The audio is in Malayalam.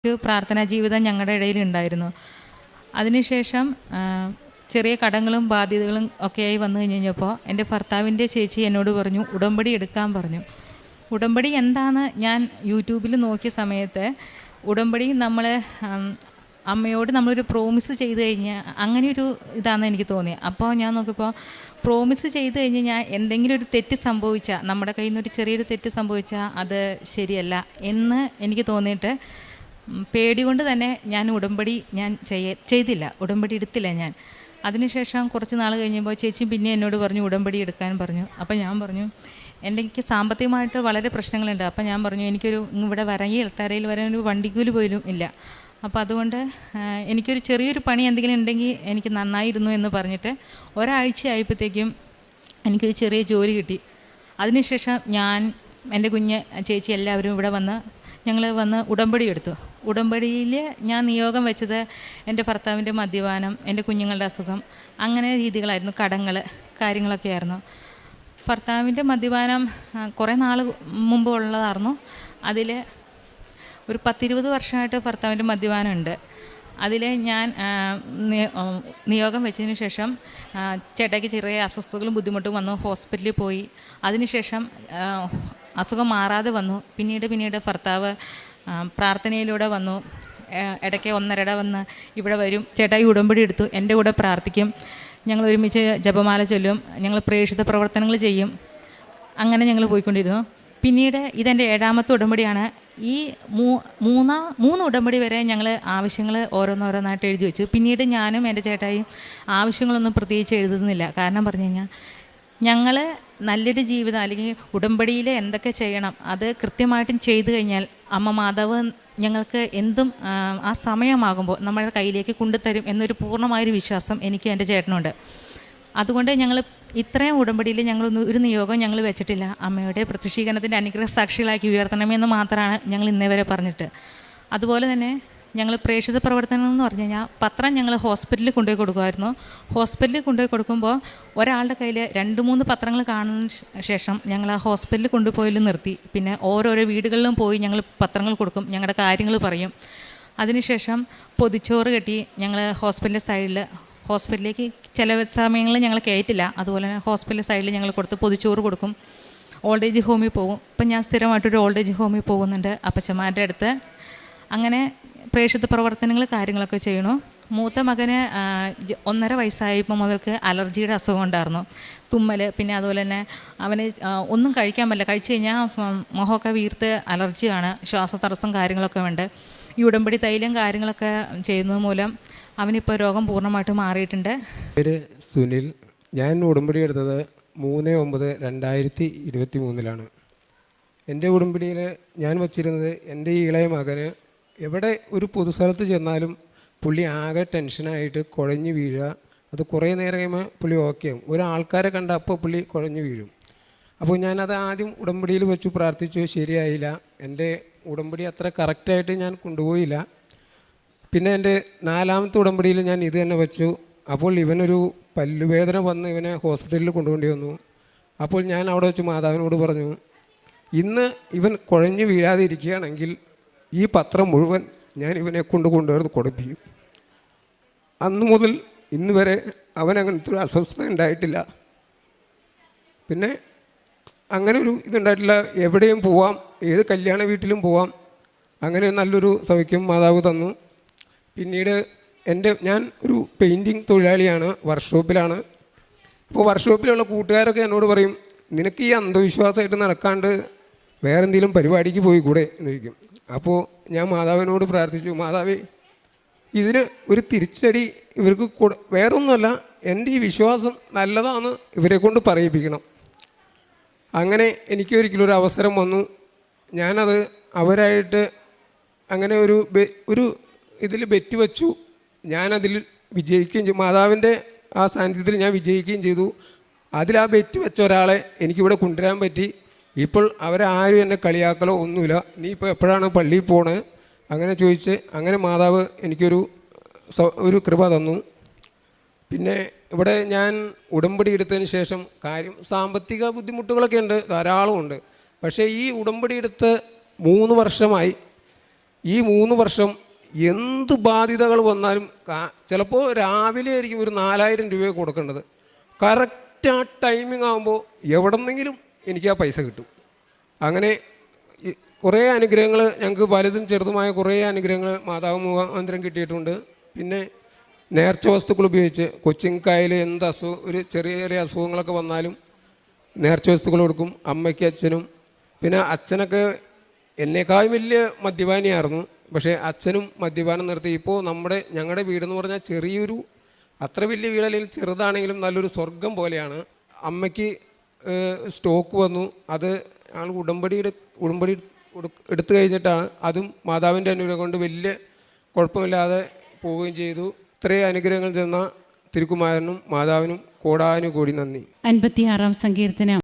ഒരു പ്രാർത്ഥനാ ജീവിതം ഞങ്ങളുടെ ഇടയിലുണ്ടായിരുന്നു. അതിനുശേഷം ചെറിയ കടങ്ങളും ബാധ്യതകളും ഒക്കെയായി വന്നു കഴിഞ്ഞപ്പോൾ എൻ്റെ ഭർത്താവിൻ്റെ ചേച്ചി എന്നോട് പറഞ്ഞു ഉടമ്പടി എടുക്കാൻ പറഞ്ഞു. ഉടമ്പടി എന്താണെന്ന് ഞാൻ യൂട്യൂബിൽ നോക്കിയ സമയത്ത് ഉടമ്പടി നമ്മൾ അമ്മയോട് നമ്മളൊരു പ്രോമിസ് ചെയ്ത് കഴിഞ്ഞാൽ അങ്ങനെയൊരു ഇതാണെന്ന് എനിക്ക് തോന്നിയത്. അപ്പോൾ ഞാൻ നോക്കിയപ്പോൾ പ്രോമിസ് ചെയ്ത് കഴിഞ്ഞ് ഞാൻ എന്തെങ്കിലും ഒരു തെറ്റ് സംഭവിച്ചാൽ, നമ്മുടെ കയ്യിൽ നിന്നൊരു ചെറിയൊരു തെറ്റ് സംഭവിച്ചാൽ അത് ശരിയല്ല എന്ന് എനിക്ക് തോന്നിയിട്ട് പേടി കൊണ്ട് തന്നെ ഞാൻ ഉടമ്പടി ചെയ്തില്ല, ഉടമ്പടി എടുത്തില്ല ഞാൻ. അതിനുശേഷം കുറച്ച് നാൾ കഴിഞ്ഞപ്പോൾ ചേച്ചി പിന്നെ എന്നോട് പറഞ്ഞു ഉടമ്പടി എടുക്കാൻ പറഞ്ഞു. അപ്പോൾ ഞാൻ പറഞ്ഞു എനിക്ക് സാമ്പത്തികമായിട്ട് വളരെ പ്രശ്നങ്ങളുണ്ട്. അപ്പോൾ ഞാൻ പറഞ്ഞു എനിക്കൊരു ഇവിടെ വരങ്ങി എൽത്താരയിൽ വരാൻ ഒരു വണ്ടിക്കൂലി പോലും ഇല്ല. അപ്പോൾ അതുകൊണ്ട് എനിക്കൊരു ചെറിയൊരു പണി എന്തെങ്കിലും ഉണ്ടെങ്കിൽ എനിക്ക് നന്നായിരുന്നു എന്ന് പറഞ്ഞിട്ട് ഒരാഴ്ച ആയപ്പോഴത്തേക്കും എനിക്കൊരു ചെറിയ ജോലി കിട്ടി. അതിനുശേഷം ഞാൻ, എൻ്റെ കുഞ്ഞ്, ചേച്ചി എല്ലാവരും ഇവിടെ വന്ന് ഞങ്ങൾ വന്ന് ഉടമ്പടി എടുത്തു. ഉടമ്പടിയിൽ ഞാൻ നിയോഗം വെച്ചത് എൻ്റെ ഭർത്താവിൻ്റെ മദ്യപാനം, എൻ്റെ കുഞ്ഞുങ്ങളുടെ അസുഖം, അങ്ങനെ രീതികളായിരുന്നു, കടങ്ങൾ, കാര്യങ്ങളൊക്കെ ആയിരുന്നു. ഭർത്താവിൻ്റെ മദ്യപാനം കുറേ നാൾ മുമ്പ് ഉള്ളതായിരുന്നു. അതിൽ ഒരു 10-20 വർഷമായിട്ട് ഭർത്താവിൻ്റെ മദ്യപാനം ഉണ്ട്. അതിൽ ഞാൻ നിയോഗം വെച്ചതിന് ശേഷം ചേട്ടായിക്ക് ചെറിയ അസ്വസ്ഥതകളും ബുദ്ധിമുട്ടും വന്നു, ഹോസ്പിറ്റലിൽ പോയി. അതിനുശേഷം അസുഖം മാറാതെ വന്നു. പിന്നീട് ഭർത്താവ് പ്രാർത്ഥനയിലൂടെ വന്നു. ഇടയ്ക്ക് ഒന്നരട വന്ന് ഇവിടെ വരും, ചേട്ടായി ഉടമ്പടി എടുത്തു, എൻ്റെ കൂടെ പ്രാർത്ഥിക്കും, ഞങ്ങൾ ഒരുമിച്ച് ജപമാല ചൊല്ലും, ഞങ്ങൾ പ്രേക്ഷിത പ്രവർത്തനങ്ങൾ ചെയ്യും. അങ്ങനെ ഞങ്ങൾ പോയിക്കൊണ്ടിരുന്നു. പിന്നീട് ഇതെൻ്റെ 7ാമത്തെ ഉടമ്പടിയാണ്. ഈ മൂന്ന് ഉടമ്പടി വരെ ഞങ്ങൾ ആവശ്യങ്ങൾ ഓരോന്നോരോന്നായിട്ട് എഴുതി വെച്ചു. പിന്നീട് ഞാനും എൻ്റെ ചേട്ടായും ആവശ്യങ്ങളൊന്നും പ്രത്യേകിച്ച് എഴുതുന്നില്ല. കാരണം പറഞ്ഞു കഴിഞ്ഞാൽ ഞങ്ങൾ നല്ലൊരു ജീവിതം, അല്ലെങ്കിൽ ഉടമ്പടിയിൽ എന്തൊക്കെ ചെയ്യണം അത് കൃത്യമായിട്ടും ചെയ്തു കഴിഞ്ഞാൽ അമ്മ മാതാവ് ഞങ്ങൾക്ക് എന്തും ആ സമയമാകുമ്പോൾ നമ്മുടെ കയ്യിലേക്ക് കൊണ്ടുതരും എന്നൊരു പൂർണ്ണമായൊരു വിശ്വാസം എനിക്കും എൻ്റെ ചേട്ടനുണ്ട്. അതുകൊണ്ട് ഞങ്ങൾ ഇത്രയും ഉടമ്പടിയിൽ ഒരു നിയോഗം ഞങ്ങൾ വെച്ചിട്ടില്ല. അമ്മയുടെ പ്രത്യക്ഷീകരണത്തിൻ്റെ അനുഗ്രഹ സാക്ഷികളാക്കി ഉയർത്തണമെന്ന് മാത്രമാണ് ഞങ്ങൾ ഇന്നേ വരെ പറഞ്ഞിട്ട്. അതുപോലെ തന്നെ ഞങ്ങൾ പ്രേക്ഷിത പ്രവർത്തനം എന്ന് പറഞ്ഞു കഴിഞ്ഞാൽ പത്രം ഞങ്ങൾ ഹോസ്പിറ്റലിൽ കൊണ്ടുപോയി കൊടുക്കുമായിരുന്നു. ഹോസ്പിറ്റലിൽ കൊണ്ടുപോയി കൊടുക്കുമ്പോൾ ഒരാളുടെ കയ്യിൽ 2-3 പത്രങ്ങൾ കാണുന്ന ശേഷം ഞങ്ങൾ ആ ഹോസ്പിറ്റലിൽ കൊണ്ടുപോയി നിർത്തി. പിന്നെ ഓരോരോ വീടുകളിലും പോയി ഞങ്ങൾ പത്രങ്ങൾ കൊടുക്കും, ഞങ്ങളുടെ കാര്യങ്ങൾ പറയും. അതിനുശേഷം പൊതിച്ചോറ് കെട്ടി ഞങ്ങൾ ഹോസ്പിറ്റലിലേക്ക് ചില സമയങ്ങളിൽ ഞങ്ങൾ കയറ്റില്ല. അതുപോലെ തന്നെ ഹോസ്പിറ്റൽ സൈഡിൽ ഞങ്ങൾ കൊടുത്ത് പൊതിച്ചോറ് കൊടുക്കും. ഓൾഡ് ഏജ് ഹോമിൽ പോകും. ഇപ്പം ഞാൻ സ്ഥിരമായിട്ടൊരു ഓൾഡ് ഏജ് ഹോമിൽ പോകുന്നുണ്ട്, അപ്പച്ചന്മാരുടെ അടുത്ത്. അങ്ങനെ പ്രേക്ഷിത പ്രവർത്തനങ്ങൾ കാര്യങ്ങളൊക്കെ ചെയ്യണു. മൂത്ത മകന് 1.5 വയസ്സായപ്പോൾ മുതൽക്ക് അലർജിയുടെ അസുഖം ഉണ്ടായിരുന്നു, തുമ്മൽ. പിന്നെ അതുപോലെ തന്നെ അവന് ഒന്നും കഴിക്കാൻ പറ്റില്ല, കഴിച്ചു കഴിഞ്ഞാൽ മുഖമൊക്കെ വീർത്ത് അലർജിയാണ്, ശ്വാസതടസ്സം കാര്യങ്ങളൊക്കെ ഉണ്ട്. ഈ ഉടമ്പടി തൈലം കാര്യങ്ങളൊക്കെ ചെയ്യുന്നത് മൂലം അവനിപ്പോൾ രോഗം പൂർണ്ണമായിട്ട് മാറിയിട്ടുണ്ട്. പേര് സുനിൽ. ഞാൻ ഉടമ്പടി എടുത്തത് 3/9/2023 എൻ്റെ ഉടമ്പടിയിൽ ഞാൻ വച്ചിരുന്നത് എൻ്റെ ഈ ഇളയ മകന് എവിടെ ഒരു പൊതുസ്ഥലത്ത് ചെന്നാലും പുള്ളി ആകെ ടെൻഷനായിട്ട് കുഴഞ്ഞു വീഴുക. അത് കുറേ നേരം കഴിയുമ്പോൾ പുള്ളി ഓക്കെ ആവും. ഒരാൾക്കാരെ കണ്ട അപ്പോൾ പുള്ളി കുഴഞ്ഞു വീഴും. അപ്പോൾ ഞാനത് ആദ്യം ഉടമ്പടിയിൽ വെച്ച് പ്രാർത്ഥിച്ചു, ശരിയായില്ല. എൻ്റെ ഉടമ്പടി അത്ര കറക്റ്റായിട്ട് ഞാൻ കൊണ്ടുപോയില്ല. പിന്നെ എൻ്റെ 4ാമത്തെ ഉടമ്പടിയിൽ ഞാൻ ഇത് തന്നെ വെച്ചു. അപ്പോൾ ഇവനൊരു പല്ലുവേദന വന്ന് ഇവനെ ഹോസ്പിറ്റലിൽ കൊണ്ടുപോകേണ്ടി വന്നു. അപ്പോൾ ഞാൻ അവിടെ വെച്ച് മാതാവിനോട് പറഞ്ഞു, ഇന്ന് ഇവൻ കുഴഞ്ഞു വീഴാതെ ഇരിക്കുകയാണെങ്കിൽ ഈ പത്രം മുഴുവൻ ഞാൻ ഇവനെ കൊണ്ടുവന്ന് കൊടുപ്പിക്കും. അന്ന് മുതൽ ഇന്ന് വരെ അവനങ്ങനത്തെ ഒരു അസ്വസ്ഥത ഉണ്ടായിട്ടില്ല. പിന്നെ അങ്ങനെ ഒരു ഇതുണ്ടായിട്ടില്ല. എവിടെയും പോവാം, ഏത് കല്യാണ വീട്ടിലും പോവാം. അങ്ങനെ നല്ലൊരു സൗഖ്യം മാതാവ് തന്നു. പിന്നീട് ഞാൻ ഒരു പെയിൻറ്റിങ് തൊഴിലാളിയാണ്, വർക്ക്ഷോപ്പിലാണ്. അപ്പോൾ വർക്ക്ഷോപ്പിലുള്ള കൂട്ടുകാരൊക്കെ എന്നോട് പറയും, നിനക്ക് ഈ അന്ധവിശ്വാസമായിട്ട് നടക്കാണ്ട് വേറെ എന്തെങ്കിലും പരിപാടിക്ക് പോയി കൂടെ എന്ന് ചോദിക്കും. അപ്പോൾ ഞാൻ മാതാവിനോട് പ്രാർത്ഥിച്ചു, മാതാവേ ഇതിന് ഒരു തിരിച്ചടി ഇവർക്ക് വേറൊന്നുമല്ല, എൻ്റെ ഈ വിശ്വാസം നല്ലതാണ് ഇവരെ കൊണ്ട് പറയിപ്പിക്കണം. അങ്ങനെ എനിക്കൊരിക്കലും ഒരു അവസരം വന്നു. ഞാനത് അവരായിട്ട് അങ്ങനെ ഒരു ഇതിൽ ബെറ്റ് വെച്ചു. ഞാനതിൽ വിജയിക്കുകയും ചെയ്തു. മാതാവിൻ്റെ ആ സാന്നിധ്യത്തിൽ ഞാൻ വിജയിക്കുകയും ചെയ്തു. അതിൽ ആ ബെറ്റ് വെച്ച ഒരാളെ എനിക്കിവിടെ കൊണ്ടുവരാൻ പറ്റി. ഇപ്പോൾ അവരാരും എന്നെ കളിയാക്കലോ ഒന്നുമില്ല. നീ ഇപ്പോൾ എപ്പോഴാണ് പള്ളിയിൽ പോണത് അങ്ങനെ ചോദിച്ച് അങ്ങനെ മാതാവ് എനിക്കൊരു കൃപ തന്നു. പിന്നെ ഇവിടെ ഞാൻ ഉടമ്പടി എടുത്തതിന് ശേഷം സാമ്പത്തിക ബുദ്ധിമുട്ടുകളൊക്കെ ഉണ്ട്, ധാരാളമുണ്ട്. പക്ഷേ ഈ ഉടമ്പടി എടുത്ത് 3 വർഷമായി ഈ 3 വർഷം എന്ത് ബാധ്യതകൾ വന്നാലും ചിലപ്പോൾ രാവിലെ ആയിരിക്കും ഒരു 4000 രൂപ കൊടുക്കേണ്ടത്. കറക്റ്റ് ആ ടൈമിംഗ് ആകുമ്പോൾ എവിടെ നിന്നെങ്കിലും എനിക്ക് ആ പൈസ കിട്ടും. അങ്ങനെ കുറേ അനുഗ്രഹങ്ങൾ ഞങ്ങൾക്ക് വലുതും ചെറുതുമായ കുറേ അനുഗ്രഹങ്ങൾ മാതാവ് മുഖാന്തരം കിട്ടിയിട്ടുണ്ട്. പിന്നെ നേർച്ച വസ്തുക്കൾ ഉപയോഗിച്ച് കൊച്ചിൻകായൽ എന്ത് ഒരു ചെറിയ ചെറിയ അസുഖങ്ങളൊക്കെ വന്നാലും നേർച്ച വസ്തുക്കൾ കൊടുക്കും അമ്മയ്ക്കും അച്ഛനും. പിന്നെ അച്ഛനൊക്കെ എന്നേക്കാൾ വലിയ മദ്യപാനിയായിരുന്നു. പക്ഷേ അച്ഛനും മദ്യപാനം നിർത്തി. ഇപ്പോൾ ഞങ്ങളുടെ വീടെന്ന് പറഞ്ഞാൽ ചെറിയൊരു, അത്ര വലിയ വീടല്ലെങ്കിൽ ചെറുതാണെങ്കിലും നല്ലൊരു സ്വർഗം പോലെയാണ്. അമ്മയ്ക്ക് സ്റ്റോക്ക് വന്നു. അത് ഞങ്ങൾ ഉടമ്പടി എടുത്തു കഴിഞ്ഞിട്ടാണ്. അതും മാതാവിൻ്റെ അനുഗ്രഹം കൊണ്ട് വലിയ കുഴപ്പമില്ലാതെ പോവുകയും ചെയ്തു. ഇത്രയും അനുഗ്രഹങ്ങൾ തന്ന തിരുക്കുമാരനും മാതാവിനും കോടാനുകോടി നന്ദി. 56-ാം സങ്കീർത്തനം.